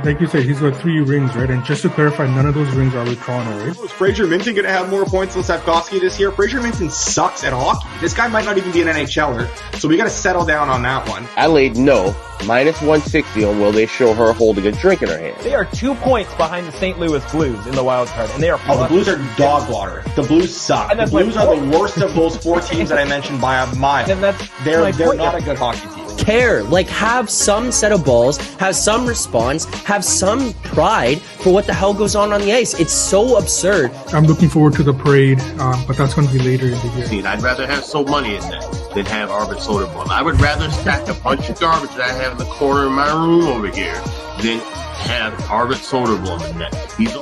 Like you said, he's got 3 rings, right? And just to clarify, none of those rings are with Toronto, right? Was Fraser Minton going to have more points than Safkovsky this year? Fraser Minton sucks at hockey. This guy might not even be an NHLer, so we got to settle down on that one. Adelaide, no. Minus 160 on will they show her holding a drink in her hand. They are 2 points behind the St. Louis Blues in the wild card, and they are. Oh, the Blues are dog water. The Blues suck. The Blues are the worst of those 4 teams that I mentioned by a mile. And they're not a good hockey team. Care, like have some set of balls, have some response, have some pride for what the hell goes on the ice. It's so absurd. I'm looking forward to the parade, but that's going to be later in the year. I'd rather have so money in that than have Alber Soderblom. I would rather stack a bunch of garbage that I have in the corner of my room over here than have Alber Soderblom in that. He's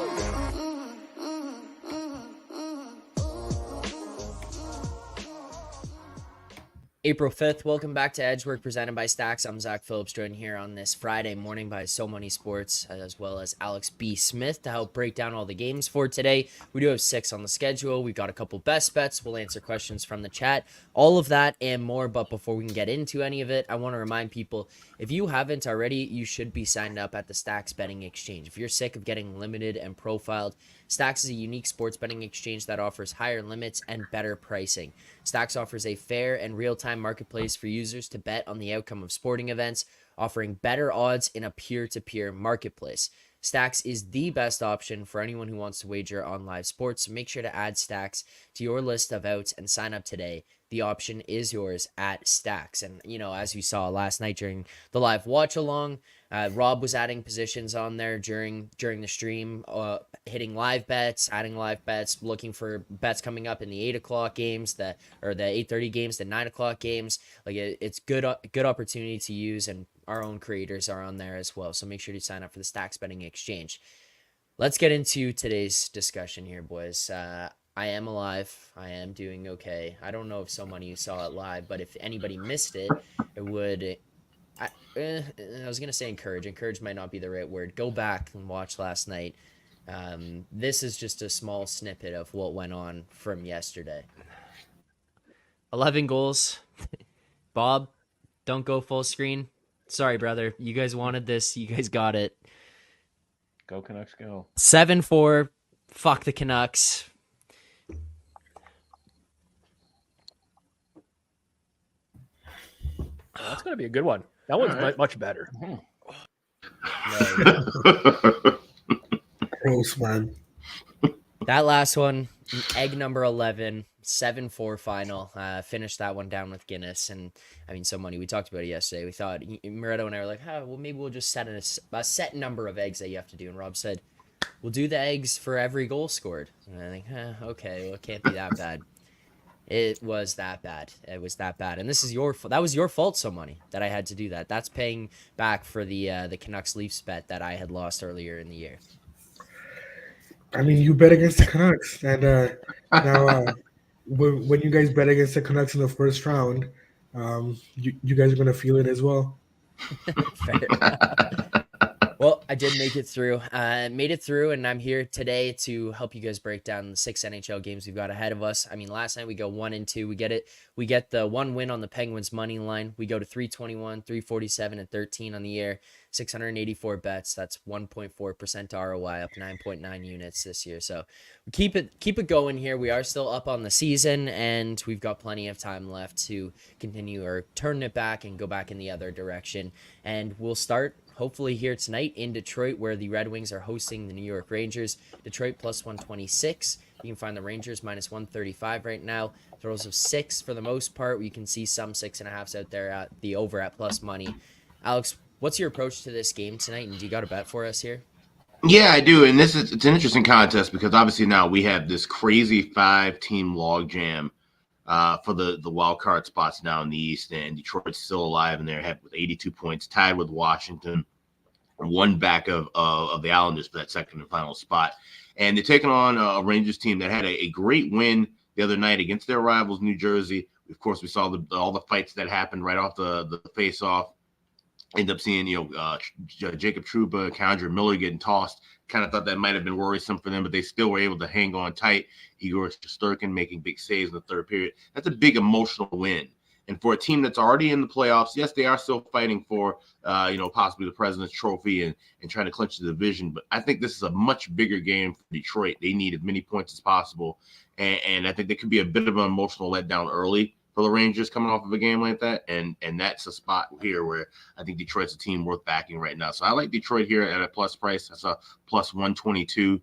April 5th, welcome back to Edgework presented by Stacks. I'm Zack Phillips, joined here on this Friday morning by So Many Sports, as well as Alex B. Smith to help break down all the games for today. We do have 6 on the schedule. We've got a couple best bets. We'll answer questions from the chat, all of that and more. But before we can get into any of it, I want to remind people, if you haven't already, you should be signed up at the Stacks Betting Exchange. If you're sick of getting limited and profiled, Stacks is a unique sports betting exchange that offers higher limits and better pricing. Stacks offers a fair and real-time marketplace for users to bet on the outcome of sporting events, offering better odds in a peer-to-peer marketplace. Stacks is the best option for anyone who wants to wager on live sports, so make sure to add Stacks to your list of outs and sign up today. The option is yours at Stacks. And, you know, as we saw last night during the live watch along, Rob was adding positions on there during the stream, hitting live bets, adding live bets, looking for bets coming up in the 8 o'clock games, the 8:30 games, the 9 o'clock games. Like it's good opportunity to use, and our own creators are on there as well. So make sure to sign up for the Stacks Betting Exchange. Let's get into today's discussion here, boys. I am alive. I am doing okay. I don't know if so many of you saw it live, but if anybody missed it, it would. I was going to say encourage. Encourage might not be the right word. Go back and watch last night. This is just a small snippet of what went on from yesterday. 11 goals. Bob, don't go full screen. Sorry, brother. You guys wanted this. You guys got it. Go Canucks, go. 7-4. Fuck the Canucks. Oh, that's going to be a good one. That one's much better. Gross, man. That last one, egg number 11, 7-4 final. Finished that one down with Guinness. And, I mean, so many. We talked about it yesterday. We thought, Moretto and I were like, well, maybe we'll just set a set number of eggs that you have to do. And Rob said, we'll do the eggs for every goal scored. And I think, okay, well, it can't be that bad. It was that bad. It was that bad. And this is that was your fault, so money, that I had to do that. That's paying back for the Canucks Leafs bet that I had lost earlier in the year. I mean, you bet against the Canucks, and now when you guys bet against the Canucks in the first round, you guys are gonna feel it as well. Fair. Well, I did make it through. Made it through, and I'm here today to help you guys break down the 6 NHL games we've got ahead of us. I mean, last night we go 1-2. We get it. We get the 1 win on the Penguins money line. We go to 321, 347, and 13 on the year. 684 bets. That's 1.4% ROI, up 9.9 units this year. So we keep it going here. We are still up on the season, and we've got plenty of time left to continue or turn it back and go back in the other direction. And we'll start hopefully here tonight in Detroit, where the Red Wings are hosting the New York Rangers. Detroit plus 126. You can find the Rangers minus 135 right now. Throws of 6 for the most part. You can see some 6.5s out there at the over at plus money. Alex, what's your approach to this game tonight, and do you got a bet for us here? Yeah, I do, and it's an interesting contest because obviously now we have this crazy 5-team logjam for the wild card spots now in the East, and Detroit's still alive in there with 82 points, tied with Washington, one back of the Islanders for that second and final spot. And they're taking on a Rangers team that had a great win the other night against their rivals, New Jersey. Of course, we saw all the fights that happened right off the face-off. End up seeing, Jacob Trouba, Condra Miller getting tossed. Kind of thought that might have been worrisome for them, but they still were able to hang on tight. Igor Shesterkin making big saves in the third period. That's a big emotional win. And for a team that's already in the playoffs, yes, they are still fighting for, possibly the President's Trophy and trying to clinch the division. But I think this is a much bigger game for Detroit. They need as many points as possible. And I think there could be a bit of an emotional letdown early for the Rangers coming off of a game like that. And that's a spot here where I think Detroit's a team worth backing right now. So I like Detroit here at a plus price. That's a plus 122.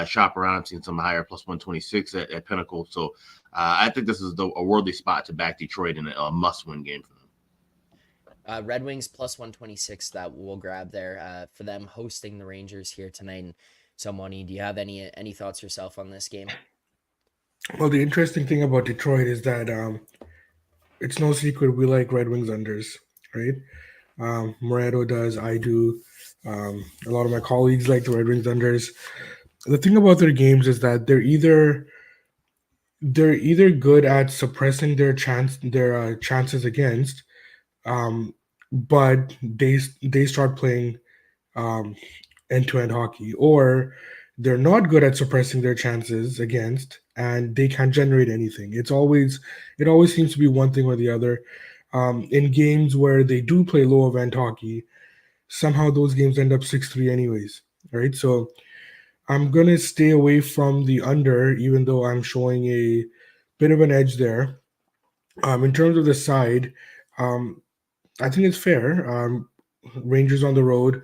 Shop around. I'm seeing some higher plus 126 at Pinnacle. So I think this is a worthy spot to back Detroit in a must-win game for them. Red Wings plus 126 that we'll grab there for them hosting the Rangers here tonight. And so, Moni, do you have any thoughts yourself on this game? Well, the interesting thing about Detroit is that it's no secret we like Red Wings unders, right? Moretto does, I do. A lot of my colleagues like the Red Wings unders. The thing about their games is that they're either good at suppressing their chances against, but they start playing end-to-end hockey, or they're not good at suppressing their chances against, and they can't generate anything. It always seems to be one thing or the other. In games where they do play low event hockey, somehow those games end up 6-3 anyways, right? So I'm going to stay away from the under, even though I'm showing a bit of an edge there. In terms of the side, I think it's fair. Rangers on the road.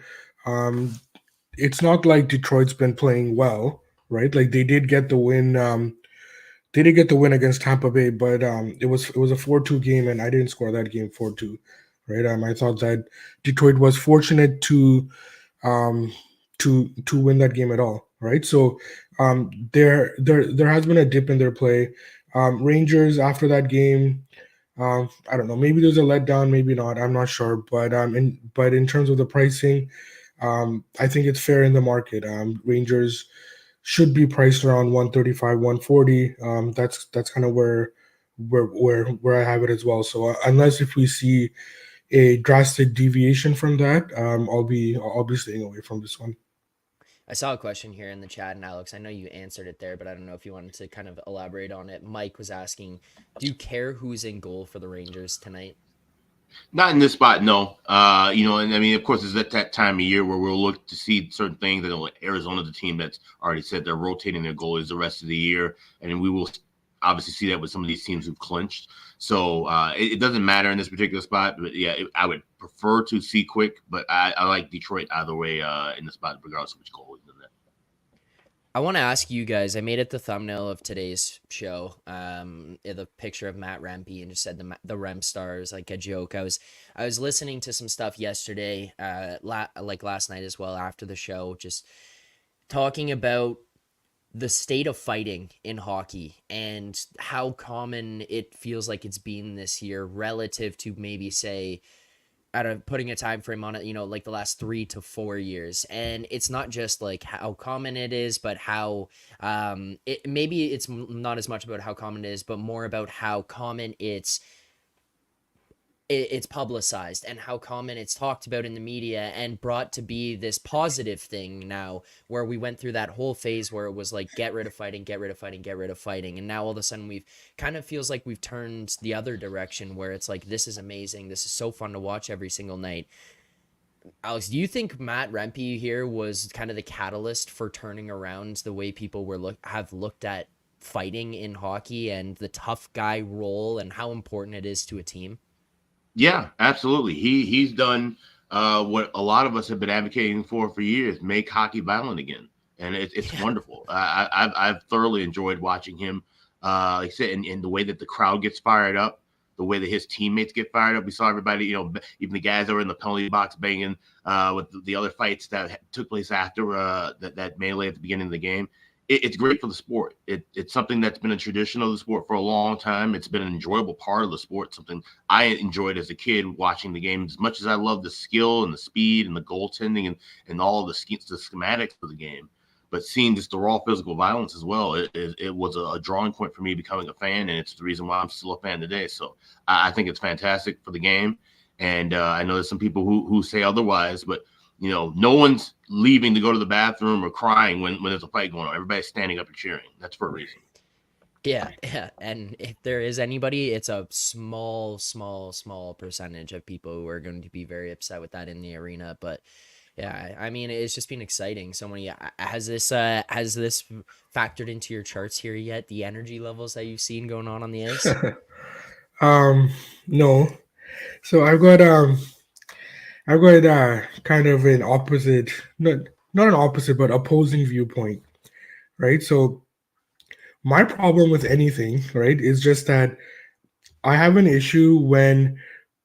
It's not like Detroit's been playing well, right? Like they did get the win. They did get the win against Tampa Bay, but it was a 4-2 game, and I didn't score that game 4-2, right? I thought that Detroit was fortunate to win that game at all, right? So there has been a dip in their play. Rangers after that game, I don't know. Maybe there's a letdown, maybe not. I'm not sure. But in terms of the pricing, I think it's fair in the market. Rangers should be priced around 135, 140. That's kind of where I have it as well. So unless if we see a drastic deviation from that, I'll be staying away from this one. I saw a question here in the chat, and Alex, I know you answered it there, but I don't know if you wanted to kind of elaborate on it. Mike was asking, do you care who's in goal for the Rangers tonight? Not in this spot, no. And I mean, of course, it's at that time of year where we'll look to see certain things. Arizona's a team that's already said they're rotating their goalies the rest of the year, and we will obviously see that with some of these teams who've clinched. So it doesn't matter in this particular spot, but yeah, I would prefer to see quick, but I like Detroit either way in the spot, regardless of which goal is in there. I want to ask you guys, I made it the thumbnail of today's show, the picture of Matt Rempe, and just said the Rem stars like a joke. I was listening to some stuff yesterday, like last night as well after the show, just talking about the state of fighting in hockey and how common it feels like it's been this year relative to maybe say out of putting a time frame on it, like the last 3 to 4 years. And it's not just like how common it is, but how maybe it's not as much about how common it is, but more about how common it's publicized and how common it's talked about in the media and brought to be this positive thing now, where we went through that whole phase where it was like, get rid of fighting, get rid of fighting, get rid of fighting. And now all of a sudden we've kind of feels like we've turned the other direction where it's like, this is amazing. This is so fun to watch every single night. Alex, do you think Matt Rempe here was kind of the catalyst for turning around the way people have looked at fighting in hockey and the tough guy role and how important it is to a team? Yeah, absolutely. He's done what a lot of us have been advocating for years: make hockey violent again, and it's wonderful. I've thoroughly enjoyed watching him. Like I said, in the way that the crowd gets fired up, the way that his teammates get fired up. We saw everybody, even the guys that were in the penalty box banging with the other fights that took place after that melee at the beginning of the game. It's great for the sport. It's something that's been a tradition of the sport for a long time. It's been an enjoyable part of the sport, something I enjoyed as a kid watching the game. As much as I love the skill and the speed and the goaltending and all of the schematics of the game, but seeing just the raw physical violence as well, it was a drawing point for me becoming a fan, and it's the reason why I'm still a fan today. So I think it's fantastic for the game, and I know there's some people who say otherwise, but no one's leaving to go to the bathroom or crying when there's a fight going on. Everybody's standing up and cheering. That's for a reason. Yeah, and if there is anybody, it's a small percentage of people who are going to be very upset with that in the arena. But yeah, I mean, it's just been exciting. So many. Has this factored into your charts here yet? The energy levels that you've seen going on the ice. Um, no. So I've got kind of an opposite, not an opposite, but opposing viewpoint, right? So my problem with anything, right, is just that I have an issue when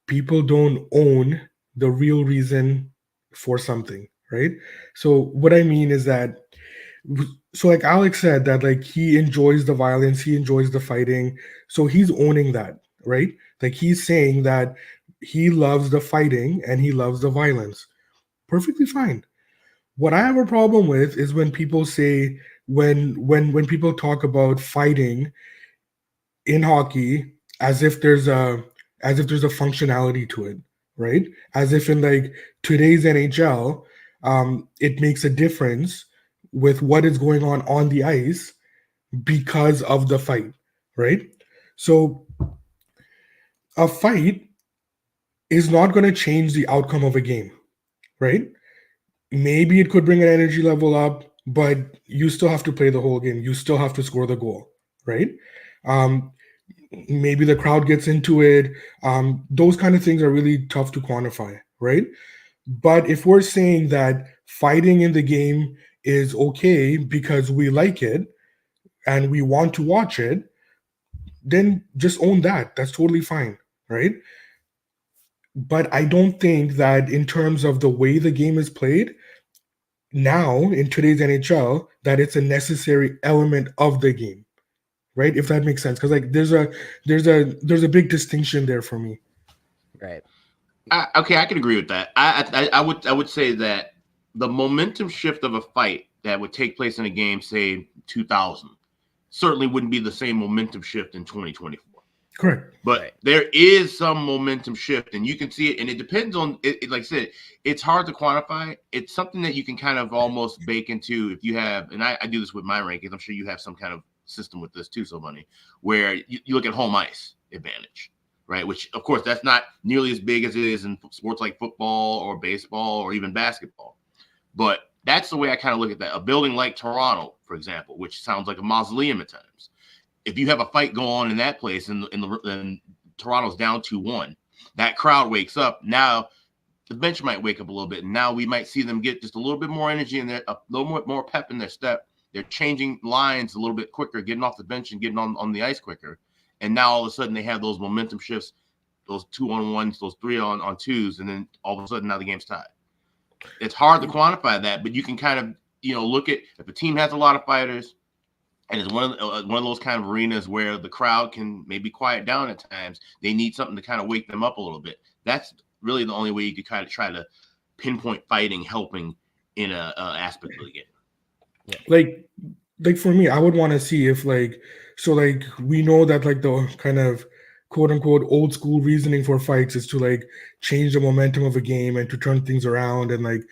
people don't own the real reason for something, right? So what I mean is that, so like Alex said, that like he enjoys the violence, he enjoys the fighting, so he's owning that, right? Like he's saying that he loves the fighting and he loves the violence. Perfectly fine. What I have a problem with is when people say, when people talk about fighting in hockey as if there's a functionality to it, right? As if in like today's NHL, it makes a difference with what is going on the ice because of the fight, right? So a fight is not going to change the outcome of a game, right? Maybe it could bring an energy level up, but you still have to play the whole game. You still have to score the goal, right? Um, Maybe the crowd gets into it. Those kind of things are really tough to quantify, right? But if we're saying that fighting in the game is okay because we like it and we want to watch it, then just own that. That's totally fine, right? But I don't think that in terms of the way the game is played now in today's NHL, that it's a necessary element of the game, right? If that makes sense, because like there's a big distinction there for me. Right. Okay, I can agree with that. I would say that the momentum shift of a fight that would take place in a game, say 2000, certainly wouldn't be the same momentum shift in 2024. Correct. But Right. there is some momentum shift, and you can see it. And it depends on it. Like I said, it's hard to quantify. It's something that you can kind of almost bake into if you have. And I do this with my rankings. I'm sure you have some kind of system with this too, so money, where you look at home ice advantage, right? Which of course that's not nearly as big as it is in sports like football or baseball or even basketball. But that's the way I kind of look at that. A building like Toronto, for example, which sounds like a mausoleum at times. If you have a fight go on in that place and Toronto's down 2-1, that crowd wakes up. Now the bench might wake up a little bit. And now we might see them get just a little bit more energy in there, a little more pep in their step. They're changing lines a little bit quicker, getting off the bench and getting on the ice quicker. And now all of a sudden they have those momentum shifts, those 2-on-1s, those 3-on-2s, and then all of a sudden now the game's tied. It's hard to quantify that, but you can kind of, look at if a team has a lot of fighters, and it's one of those kind of arenas where the crowd can maybe quiet down at times. They need something to kind of wake them up a little bit. That's really the only way you could kind of try to pinpoint fighting helping in a aspect of the game. Like for me, I would want to see if like we know that like the kind of quote unquote old school reasoning for fights is to like change the momentum of a game and to turn things around and like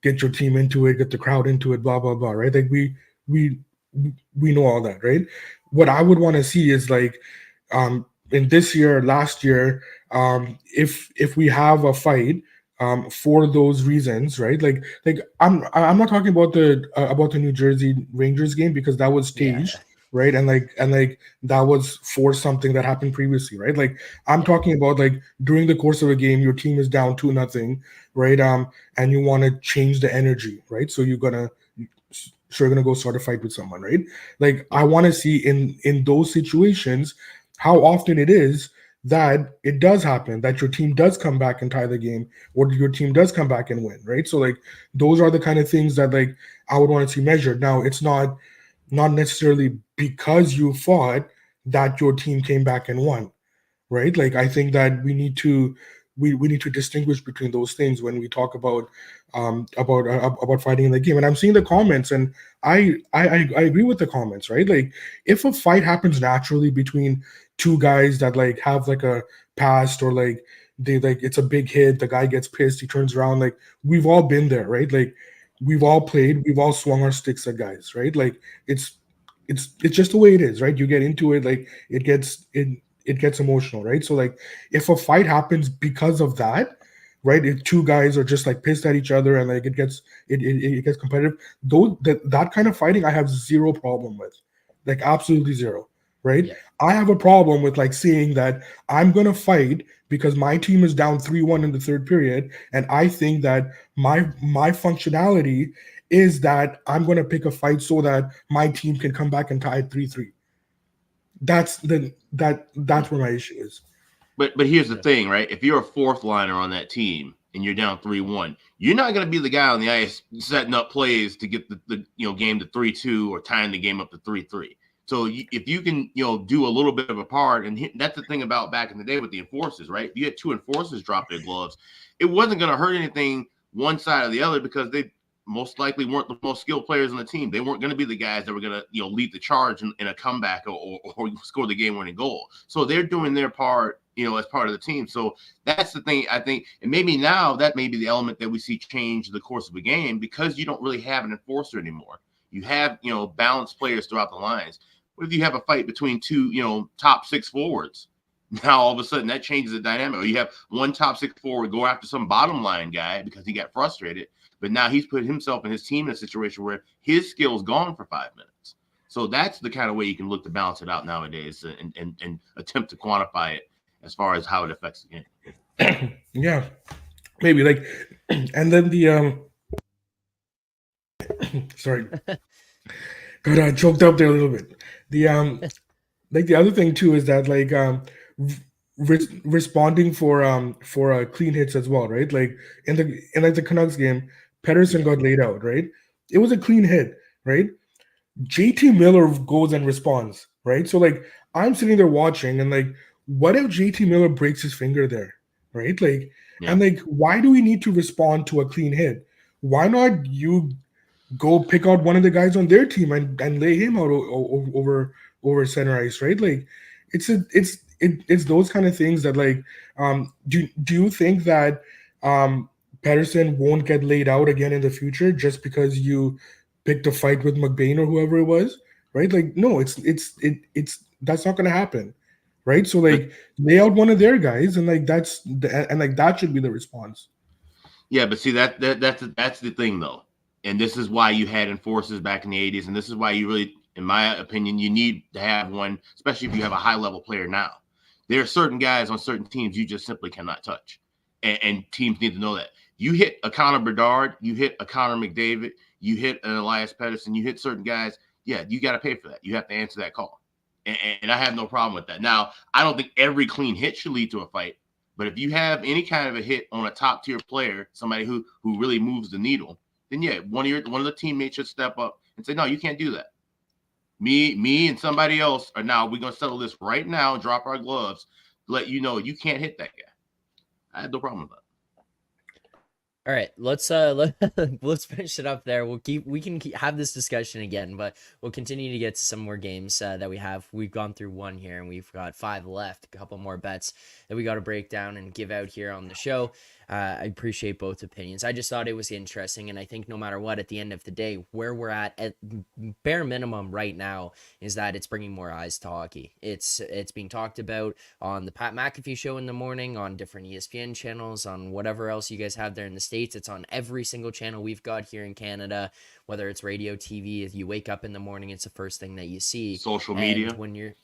get your team into it, get the crowd into it, blah blah blah, right? Like we know all that, right? What I would want to see is like in this year, last year, if we have a fight for those reasons, right? Like I'm not talking about the New Jersey Rangers game because that was staged, right? And like that was for something that happened previously, right? Like I'm talking about like during the course of a game, your team is down 2-0, right? And you want to change the energy, right? So you're gonna go start a fight with someone, right? Like I want to see in those situations how often it is that it does happen, that your team does come back and tie the game, or your team does come back and win, right? So like those are the kind of things that like I would want to see measured. Now it's not necessarily because you fought that your team came back and won, right? Like I think that we need to distinguish between those things when we talk about fighting in the game. And I'm seeing the comments, and I agree with the comments, right? Like if a fight happens naturally between two guys that like have like a past, or like they like it's a big hit, the guy gets pissed, he turns around, like we've all been there, right? Like we've all played, we've all swung our sticks at guys, right? Like it's it's just the way it is, right? You get into it, like it gets emotional, right? So like if a fight happens because of that, right? If two guys are just like pissed at each other and like it gets competitive, though that kind of fighting I have zero problem with. Like absolutely zero, right? Yeah. I have a problem with like seeing that I'm gonna fight because my team is down 3-1 in the third period, and I think that my functionality is that I'm going to pick a fight so that my team can come back and tie it 3-3. That's where my issue is. But here's the thing, right? If you're a fourth liner on that team and you're down 3-1, you're not going to be the guy on the ice setting up plays to get the game to 3-2 or tying the game up to 3-3. So if you can do a little bit of a part, and that's the thing about back in the day with the enforcers, right? If you had two enforcers drop their gloves, it wasn't going to hurt anything one side or the other because they most likely weren't the most skilled players on the team. They weren't going to be the guys that were going to lead the charge in a comeback or score the game-winning goal. So they're doing their part, as part of the team. So that's the thing, I think. And maybe now that may be the element that we see change the course of a game because you don't really have an enforcer anymore. You have, balanced players throughout the lines. What if you have a fight between two, top six forwards? Now all of a sudden that changes the dynamic. Or you have one top six forward go after some bottom line guy because he got frustrated, but now he's put himself and his team in a situation where his skill's gone for 5 minutes. So that's the kind of way you can look to balance it out nowadays and attempt to quantify it as far as how it affects the game. Yeah, maybe like, and then the sorry, got choked up there a little bit. The like the other thing too is that like responding for clean hits as well, right? Like in the Canucks game, Pettersson got laid out, right? It was a clean hit, right? JT Miller goes and responds, right? So like I'm sitting there watching and like, what if JT Miller breaks his finger there, right? Like, and like, why do we need to respond to a clean hit? Why not you go pick out one of the guys on their team and lay him out over center ice, right? Like, it's those kind of things that like, do you think that Pettersson won't get laid out again in the future just because you picked a fight with McBain or whoever it was, right? Like, no, it's that's not going to happen, right? So like, lay out one of their guys, and like that should be the response. Yeah, but see that's the thing though, and this is why you had enforcers back in the 80s, and this is why you really, in my opinion, you need to have one, especially if you have a high level player now. There are certain guys on certain teams you just simply cannot touch, and teams need to know that. You hit a Connor Bedard, you hit a Connor McDavid, you hit an Elias Pettersson, you hit certain guys, yeah, you got to pay for that. You have to answer that call. And I have no problem with that. Now, I don't think every clean hit should lead to a fight, but if you have any kind of a hit on a top tier player, somebody who really moves the needle, then yeah, one of the teammates should step up and say, no, you can't do that. Me and somebody else are now, we're going to settle this right now, drop our gloves, let you know you can't hit that guy. I have no problem with that. All right, let's finish it up there. We can have this discussion again, but we'll continue to get to some more games that we have. We've gone through one here, and we've got 5 left. A couple more bets that we got to break down and give out here on the show. I appreciate both opinions. I just thought it was interesting, and I think no matter what, at the end of the day, where we're at bare minimum right now is that it's bringing more eyes to hockey. It's being talked about on the Pat McAfee show in the morning, on different ESPN channels, on whatever else you guys have there in the States. It's on every single channel we've got here in Canada, whether it's radio, TV. If you wake up in the morning, it's the first thing that you see. Social media. And when you're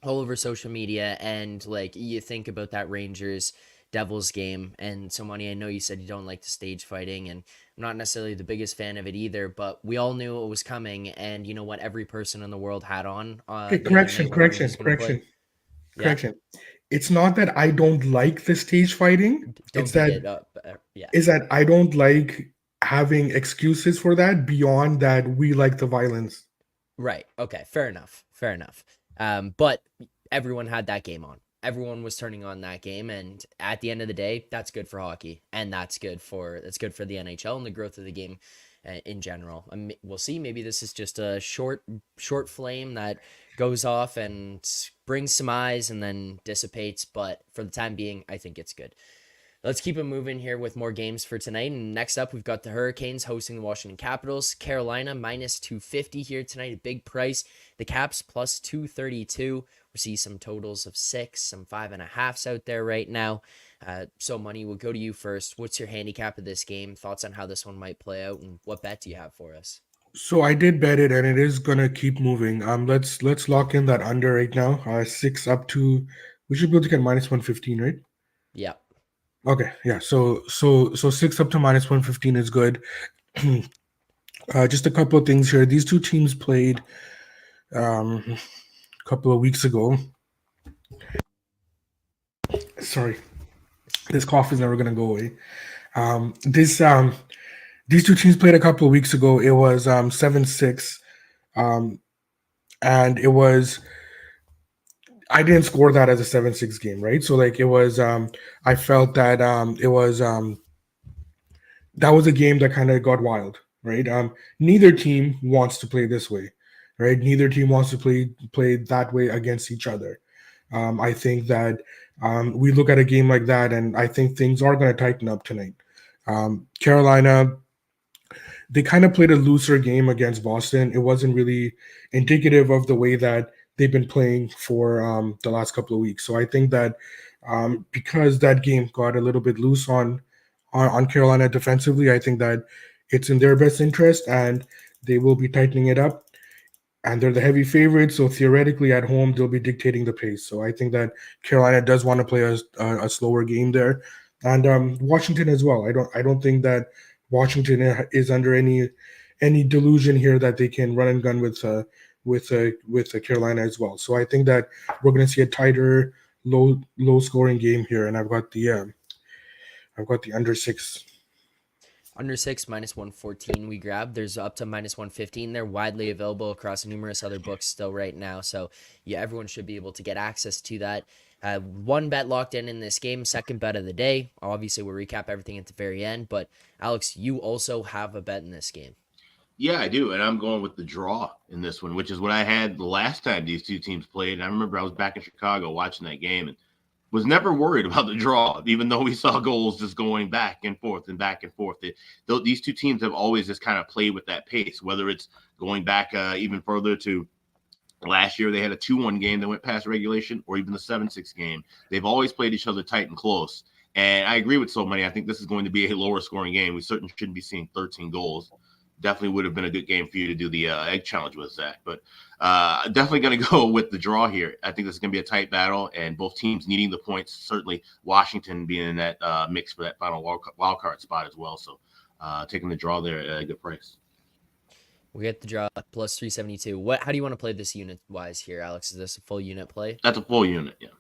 all over social media, and like you think about that Rangers Devils game, and so Money, I know you said you don't like the stage fighting, and I'm not necessarily the biggest fan of it either, but we all knew it was coming, and you know what every person in the world had on. Correction. It's not that I don't like the stage fighting. Is that I don't like having excuses for that beyond that we like the violence. Right. Okay. Fair enough. But everyone had that game on. Everyone was turning on that game, and at the end of the day, that's good for hockey, and that's good for the NHL and the growth of the game in general. We'll see. Maybe this is just a short flame that goes off and brings some eyes and then dissipates. But for the time being, I think it's good. Let's keep it moving here with more games for tonight. And next up, we've got the Hurricanes hosting the Washington Capitals. Carolina minus 250 here tonight, a big price. The Caps plus 232. We see some totals of 6, some 5.5s out there right now. So Money, we'll go to you first. What's your handicap of this game? Thoughts on how this one might play out, and what bet do you have for us? So I did bet it, and it is gonna keep moving. Let's lock in that under right now. 6 up to, we should be able to get minus 115, right? Yeah. Okay, yeah. So 6 up to minus 115 is good. Just a couple of things here. These two teams played a couple of weeks ago. Sorry, this cough is never gonna go away. These two teams played a couple of weeks ago. It was 7-6, and it was. I didn't score that as a 7-6 game, right? So like it was. I felt that it was. That was a game that kind of got wild, right? Neither team wants to play this way, right? Neither team wants to play that way against each other. I think that we look at a game like that, and I think things are going to tighten up tonight. Carolina, they kind of played a looser game against Boston. It wasn't really indicative of the way that they've been playing for the last couple of weeks. So I think that because that game got a little bit loose on Carolina defensively, I think that it's in their best interest, and they will be tightening it up. And they're the heavy favorites, so theoretically at home they'll be dictating the pace. So I think that Carolina does want to play a slower game there, and Washington as well. I don't think that Washington is under any delusion here that they can run and gun with Carolina as well. So I think that we're going to see a tighter, low scoring game here, and I've got the under 6. Under 6, minus 114 we grabbed. There's up to minus 115. They're widely available across numerous other books still right now. So, yeah, everyone should be able to get access to that. One bet locked in this game, second bet of the day. Obviously, we'll recap everything at the very end. But, Alex, you also have a bet in this game. Yeah, I do. And I'm going with the draw in this one, which is what I had the last time these two teams played. And I remember I was back in Chicago watching that game and was never worried about the draw, even though we saw goals just going back and forth and back and forth. These two teams have always just kind of played with that pace, whether it's going back even further to last year. They had a 2-1 game that went past regulation, or even the 7-6 game. They've always played each other tight and close. And I agree with so many. I think this is going to be a lower scoring game. We certainly shouldn't be seeing 13 goals. Definitely would have been a good game for you to do the egg challenge with, Zach. But definitely going to go with the draw here. I think this is going to be a tight battle, and both teams needing the points. Certainly Washington being in that mix for that final wild card spot as well. So taking the draw there at a good price. We get the draw plus 372. How do you want to play this unit-wise here, Alex? Is this a full unit play? That's a full unit, yeah.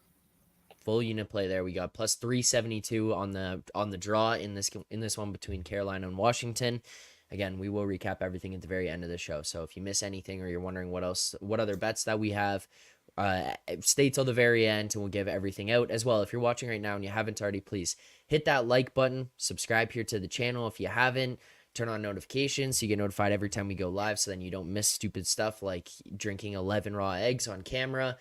Full unit play there. We got plus 372 on the draw in this one between Carolina and Washington. Again, we will recap everything at the very end of the show. So if you miss anything or you're wondering what other bets that we have, stay till the very end and we'll give everything out as well. If you're watching right now and you haven't already, please hit that like button, subscribe here to the channel if you haven't, turn on notifications so you get notified every time we go live so then you don't miss stupid stuff like drinking 11 raw eggs on camera.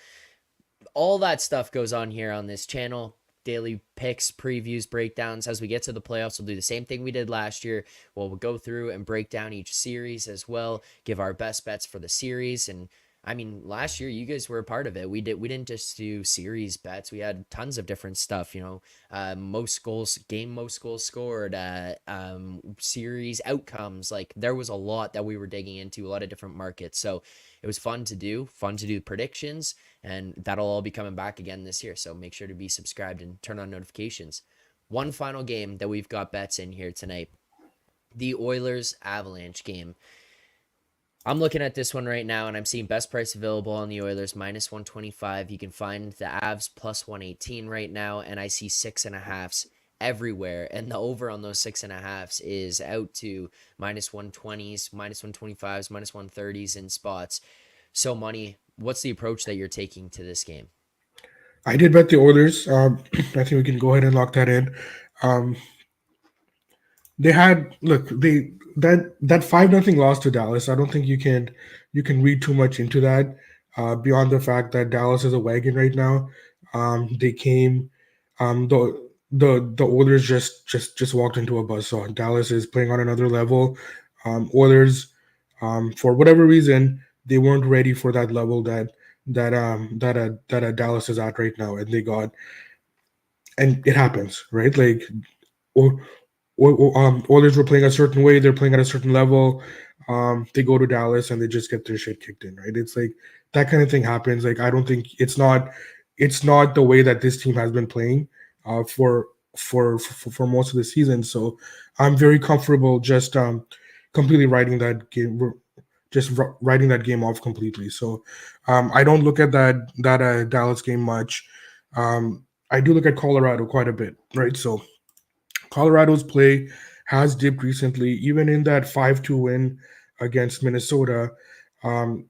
All that stuff goes on here on this channel. Daily picks, previews, breakdowns. As we get to the playoffs, we'll do the same thing we did last year. We'll go through and break down each series as well, give our best bets for the series. And I mean, last year you guys were a part of it. We didn't just do series bets. We had tons of different stuff, most goals scored, series outcomes. Like there was a lot that we were digging into, a lot of different markets. So it was fun to do predictions, and that'll all be coming back again this year. So make sure to be subscribed and turn on notifications. One final game that we've got bets in here tonight, the Oilers Avalanche game. I'm looking at this one right now, and I'm seeing best price available on the Oilers, minus 125. You can find the Avs plus 118 right now, and I see 6.5s everywhere. And the over on those 6.5s is out to minus 120s, minus 125s, minus 130s in spots. So, Money, what's the approach that you're taking to this game? I did bet the Oilers. I think we can go ahead and lock that in. That 5-0 loss to Dallas. I don't think you can read too much into that beyond the fact that Dallas is a wagon right now. They came, the Oilers just walked into a buzzsaw. Dallas is playing on another level. Oilers, for whatever reason, they weren't ready for that level that Dallas is at right now, and they got, and it happens, right? Like, or Oilers were playing a certain way, they're playing at a certain level. They go to Dallas and they just get their shit kicked in, right? It's like that kind of thing happens. Like, I don't think it's not the way that this team has been playing for for most of the season. So I'm very comfortable just completely writing that game, writing that game off completely. So I don't look at that Dallas game much. I do look at Colorado quite a bit, right? So Colorado's play has dipped recently, even in that 5-2 win against Minnesota. Um,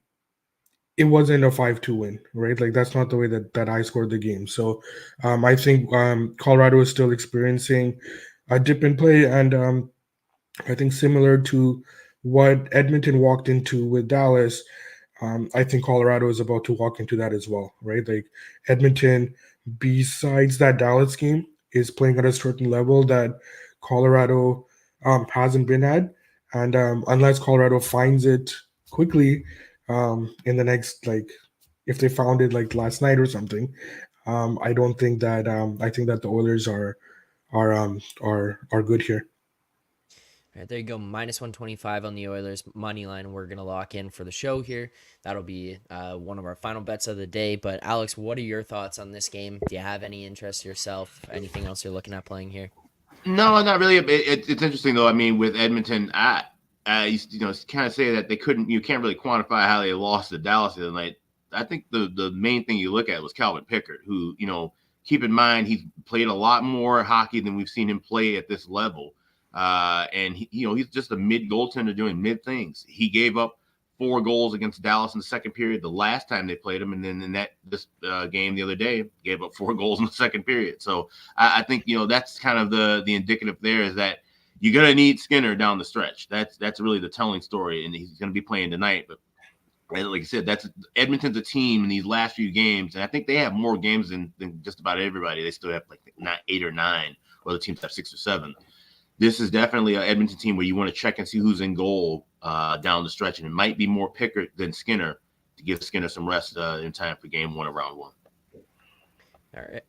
it wasn't a 5-2 win, right? Like, that's not the way that I scored the game. So I think Colorado is still experiencing a dip in play, and I think similar to what Edmonton walked into with Dallas, I think Colorado is about to walk into that as well, right? Like, Edmonton, besides that Dallas game, is playing at a certain level that Colorado hasn't been at, and unless Colorado finds it quickly in the next, like, if they found it like last night or something, I don't think that I think that the Oilers are good here. All right, there you go. Minus 125 on the Oilers money line. We're going to lock in for the show here. That'll be one of our final bets of the day. But Alex, what are your thoughts on this game? Do you have any interest yourself? Anything else you're looking at playing here? No, not really. It's interesting though. I mean, with Edmonton, kind of say that you can't really quantify how they lost to Dallas the other night. I think the main thing you look at was Calvin Pickard, who, keep in mind, he's played a lot more hockey than we've seen him play at this level. And he's just a mid goaltender doing mid things. He gave up 4 goals against Dallas in the second period the last time they played him, and then in this game the other day gave up 4 goals in the second period. So I think that's kind of the indicative there, is that you're gonna need Skinner down the stretch. That's really the telling story, and he's gonna be playing tonight. But like I said, that's Edmonton's a team in these last few games, and I think they have more games than just about everybody. They still have like 8 or 9, or the teams have 6 or 7. This is definitely an Edmonton team where you want to check and see who's in goal down the stretch, and it might be more Pickard than Skinner to give Skinner some rest in time for game 1 of round 1. All right.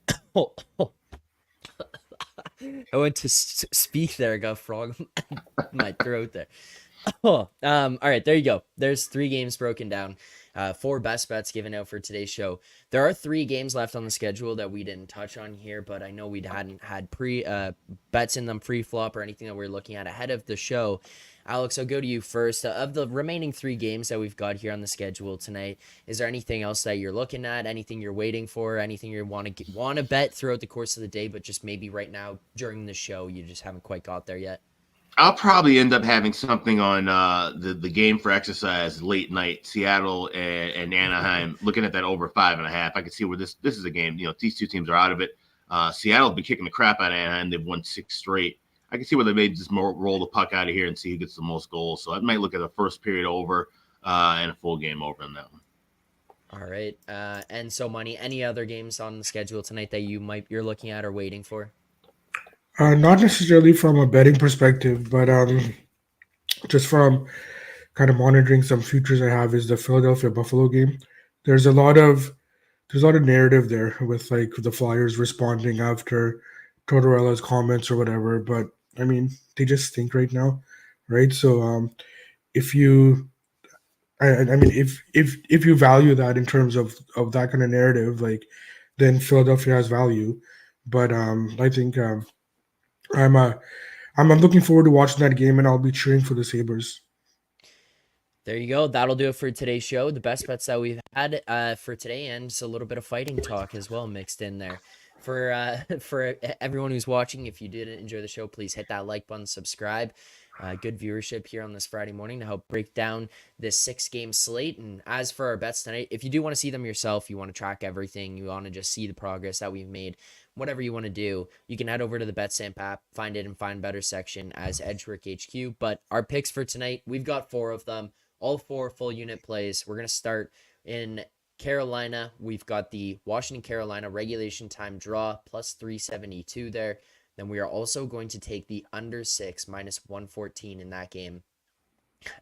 I went to speak there, got frog in my throat there. All right, there you go. There's 3 games broken down. 4 best bets given out for today's show. There are 3 games left on the schedule that we didn't touch on here, but I know we hadn't had bets in them pre-flop or anything that we're looking at ahead of the show. Alex, I'll go to you first. Of the remaining 3 games that we've got here on the schedule tonight, is there anything else that you're looking at? Anything you're waiting for? Anything you want to bet throughout the course of the day, but just maybe right now during the show you just haven't quite got there yet? I'll probably end up having something on the game for exercise late night, Seattle and Anaheim, looking at that over 5.5. I can see where this is a game. These 2 teams are out of it. Seattle's been kicking the crap out of Anaheim. They've won 6 straight. I can see where they may just roll the puck out of here and see who gets the most goals. So I might look at a first period over and a full game over on that one. All right. And so, Money, any other games on the schedule tonight that you're looking at or waiting for? Not necessarily from a betting perspective, but just from kind of monitoring some futures I have, is the Philadelphia Buffalo game. There's a lot of narrative there with, like, the Flyers responding after Tortorella's comments or whatever, but I mean, they just stink right now, right? So if you I mean, if you value that in terms of that kind of narrative, like, then Philadelphia has value. But I think I'm I'm looking forward to watching that game, and I'll be cheering for the Sabres. There you go. That'll do it for today's show. The best bets that we've had for today, and just a little bit of fighting talk as well mixed in there. For everyone who's watching, if you did enjoy the show, please hit that like button, subscribe. Good viewership here on this Friday morning to help break down this 6-game slate. And as for our bets tonight, if you do want to see them yourself, you want to track everything, you want to just see the progress that we've made, whatever you want to do, you can head over to the BetStamp app, find it in Find Better section as Edgework HQ. But our picks for tonight, we've got 4 of them, all 4 full unit plays. We're going to start in Carolina, we've got the Washington Carolina regulation time draw plus 372 there. Then we are also going to take the under 6 minus 114 in that game.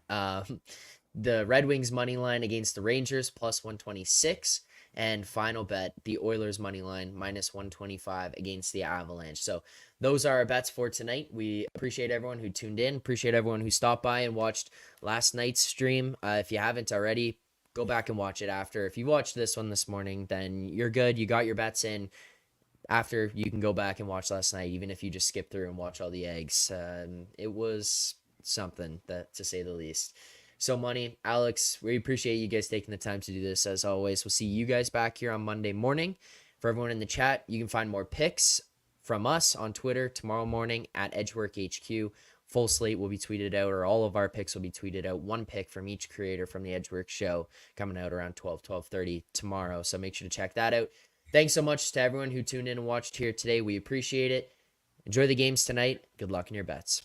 The Red Wings money line against the Rangers plus 126. And final bet, the Oilers money line minus 125 against the Avalanche. So those are our bets for tonight. We appreciate everyone who tuned in. Appreciate everyone who stopped by and watched last night's stream. If you haven't already, go back and watch it after. If you watched this one this morning, then you're good. You got your bets in. After, you can go back and watch last night, even if you just skip through and watch all the eggs. It was something, that to say the least. So Money, Alex, we appreciate you guys taking the time to do this as always. We'll see you guys back here on Monday morning. For everyone in the chat, you can find more picks from us on Twitter tomorrow morning at EdgeworkHQ. Full slate will be tweeted out, or all of our picks will be tweeted out. One pick from each creator from the Edgework show coming out around 12:30 tomorrow. So make sure to check that out. Thanks so much to everyone who tuned in and watched here today. We appreciate it. Enjoy the games tonight. Good luck in your bets.